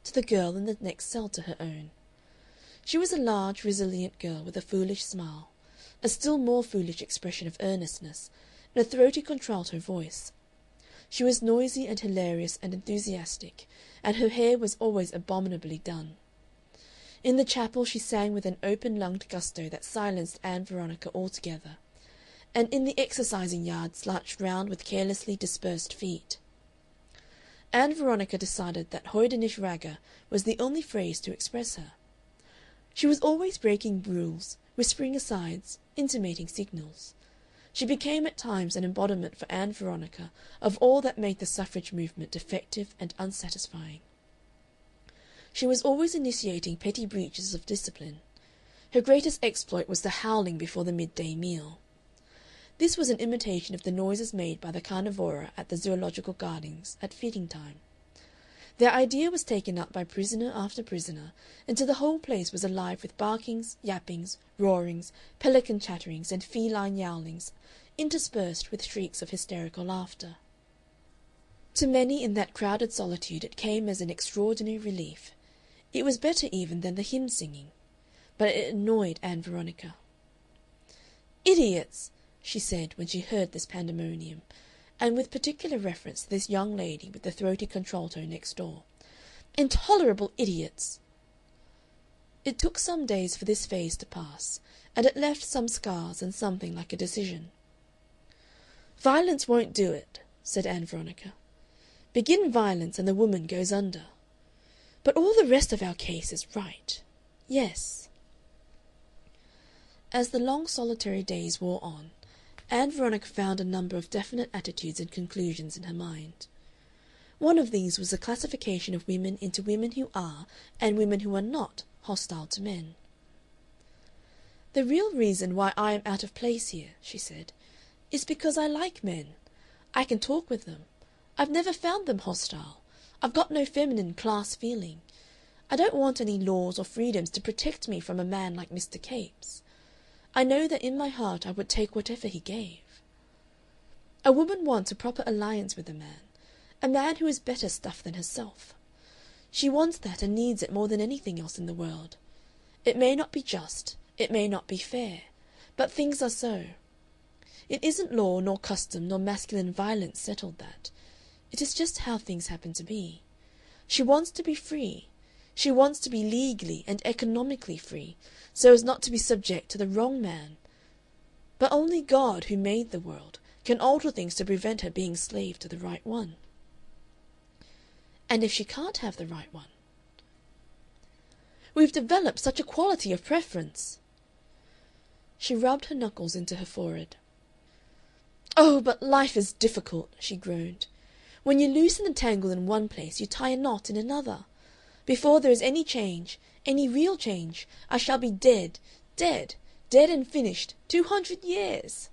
to the girl in the next cell to her own. She was a large, resilient girl with a foolish smile, a still more foolish expression of earnestness, and a throaty contralto voice. She was noisy and hilarious and enthusiastic, and her hair was always abominably done. In the chapel she sang with an open-lunged gusto that silenced Ann Veronica altogether, and in the exercising yard slouched round with carelessly dispersed feet. Ann Veronica decided that hoydenish ragger was the only phrase to express her. She was always breaking rules, whispering asides, intimating signals. She became at times an embodiment for Ann Veronica of all that made the suffrage movement defective and unsatisfying. She was always initiating petty breaches of discipline. Her greatest exploit was the howling before the midday meal. This was an imitation of the noises made by the carnivora at the Zoological Gardens at feeding time. Their idea was taken up by prisoner after prisoner, until the whole place was alive with barkings, yappings, roarings, pelican chatterings, and feline yowlings, interspersed with shrieks of hysterical laughter. To many in that crowded solitude it came as an extraordinary relief. It was better even than the hymn-singing. But it annoyed Ann Veronica. "Idiots!" she said when she heard this pandemonium, and with particular reference to this young lady with the throaty contralto next door. "Intolerable idiots!" It took some days for this phase to pass, and it left some scars and something like a decision. "Violence won't do it," said Ann Veronica. "Begin violence and the woman goes under. But all the rest of our case is right. Yes." As the long solitary days wore on, Ann Veronica found a number of definite attitudes and conclusions in her mind. One of these was the classification of women into women who are and women who are not hostile to men. "The real reason why I am out of place here," she said, "is because I like men. I can talk with them. I've never found them hostile. I've got no feminine class feeling. I don't want any laws or freedoms to protect me from a man like Mr. Capes. I know that in my heart I would take whatever he gave. A woman wants a proper alliance with a man who is better stuff than herself. She wants that and needs it more than anything else in the world. It may not be just, it may not be fair, but things are so. It isn't law nor custom nor masculine violence settled that. It is just how things happen to be. She wants to be free. She wants to be legally and economically free, so as not to be subject to the wrong man. But only God, who made the world, can alter things to prevent her being slave to the right one. And if she can't have the right one? We've developed such a quality of preference." She rubbed her knuckles into her forehead. "Oh, but life is difficult," she groaned. "When you loosen the tangle in one place, you tie a knot in another. Before there is any change, any real change, I shall be dead, dead, dead and finished, 200 years."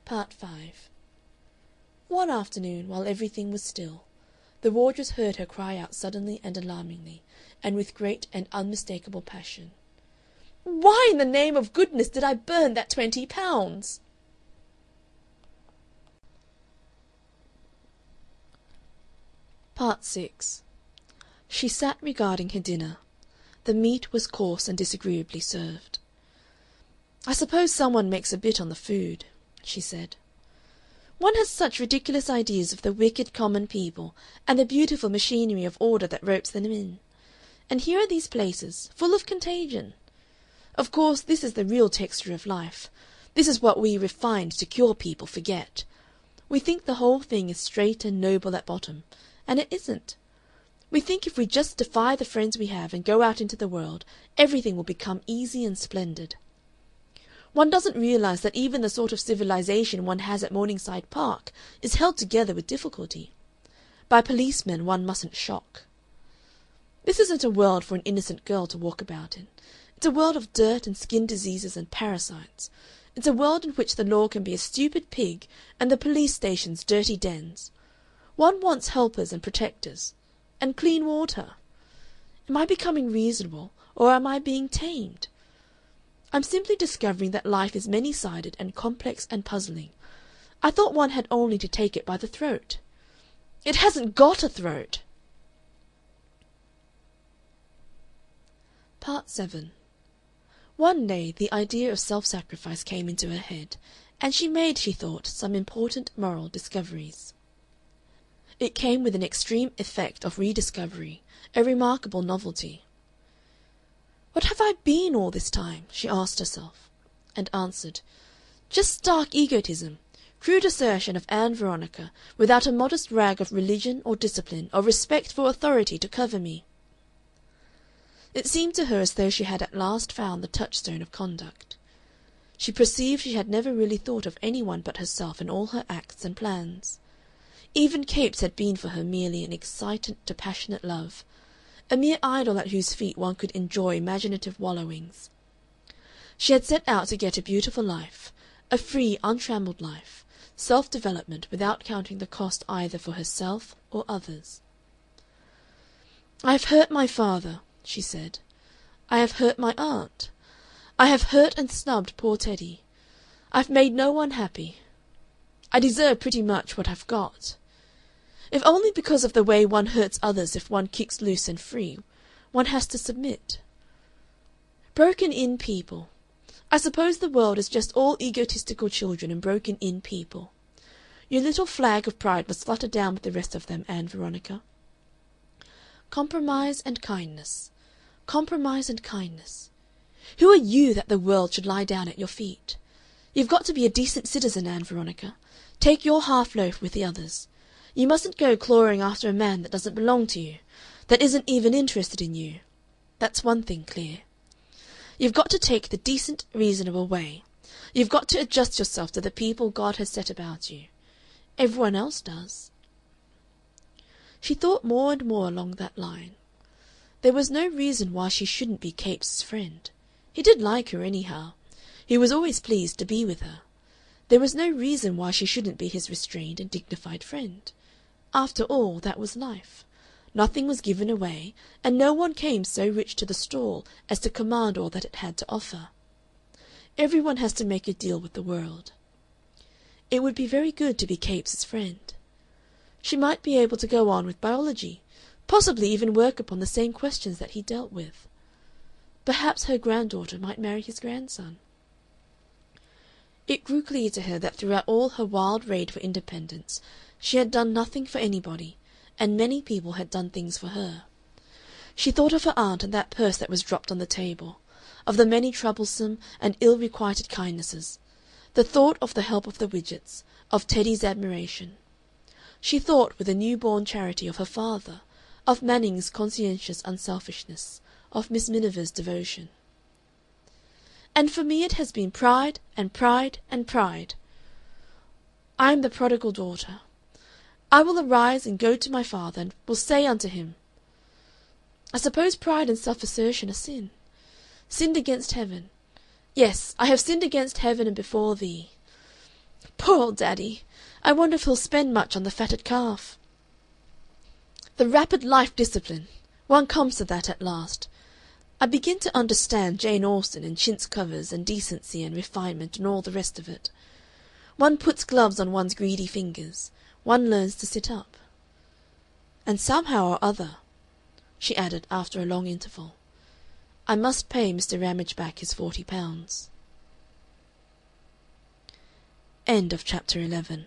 Part 5. One afternoon, while everything was still, the wardress heard her cry out suddenly and alarmingly, and with great and unmistakable passion, "Why in the name of goodness did I burn that £20?" Part 6. She sat regarding her dinner. The meat was coarse and disagreeably served. "I suppose some one makes a bit on the food," she said. "One has such ridiculous ideas of the wicked common people and the beautiful machinery of order that ropes them in. And here are these places, full of contagion. Of course, this is the real texture of life. This is what we refined, secure people forget. We think the whole thing is straight and noble at bottom, and it isn't. We think if we just defy the friends we have and go out into the world, everything will become easy and splendid. One doesn't realize that even the sort of civilization one has at Morningside Park is held together with difficulty. By policemen one mustn't shock. This isn't a world for an innocent girl to walk about in. It's a world of dirt and skin diseases and parasites. It's a world in which the law can be a stupid pig and the police stations dirty dens. One wants helpers and protectors. And clean water. Am I becoming reasonable, or am I being tamed? I'm simply discovering that life is many-sided and complex and puzzling. I thought one had only to take it by the throat. It hasn't got a throat." Part 7. One day the idea of self-sacrifice came into her head, and she made, she thought, some important moral discoveries. It came with an extreme effect of rediscovery, a remarkable novelty. "What have I been all this time?" she asked herself, and answered, "Just stark egotism, crude assertion of Ann Veronica, without a modest rag of religion or discipline or respect for authority to cover me." It seemed to her as though she had at last found the touchstone of conduct. She perceived she had never really thought of any one but herself in all her acts and plans. Even Capes had been for her merely an excitant to passionate love, a mere idol at whose feet one could enjoy imaginative wallowings. She had set out to get a beautiful life, a free, untrammelled life, self-development without counting the cost either for herself or others. "I have hurt my father," she said. "I have hurt my aunt. I have hurt and snubbed poor Teddy. I've made no one happy. I deserve pretty much what I've got. If only because of the way one hurts others if one kicks loose and free, one has to submit. Broken-in people. I suppose the world is just all egotistical children and broken-in people. Your little flag of pride must flutter down with the rest of them, Ann Veronica. Compromise and kindness. Compromise and kindness. Who are you that the world should lie down at your feet? You've got to be a decent citizen, Ann Veronica. Take your half-loaf with the others. You mustn't go clawing after a man that doesn't belong to you, that isn't even interested in you. That's one thing clear. You've got to take the decent, reasonable way. You've got to adjust yourself to the people God has set about you. Everyone else does." She thought more and more along that line. There was no reason why she shouldn't be Capes' friend. He did like her anyhow. He was always pleased to be with her. There was no reason why she shouldn't be his restrained and dignified friend. After all, that was life. Nothing was given away, and no one came so rich to the stall as to command all that it had to offer. Every one has to make a deal with the world. It would be very good to be Capes' friend. She might be able to go on with biology, possibly even work upon the same questions that he dealt with. Perhaps her granddaughter might marry his grandson. It grew clear to her that throughout all her wild raid for independence she had done nothing for anybody, and many people had done things for her. She thought of her aunt and that purse that was dropped on the table, of the many troublesome and ill-requited kindnesses, the thought of the help of the Widgetts, of Teddy's admiration. She thought with a new-born charity of her father, of Manning's conscientious unselfishness, of Miss Miniver's devotion. "And for me it has been pride and pride and pride. I am the prodigal daughter. I will arise and go to my father, and will say unto him, I suppose pride and self-assertion are sin. Sinned against heaven. Yes, I have sinned against heaven and before thee. Poor old Daddy! I wonder if he'll spend much on the fatted calf. The rapid life discipline! One comes to that at last. I begin to understand Jane Austen and chintz covers and decency and refinement and all the rest of it. One puts gloves on one's greedy fingers. One learns to sit up. And somehow or other," she added after a long interval, "I must pay Mr. Ramage back his £40." End of chapter 11.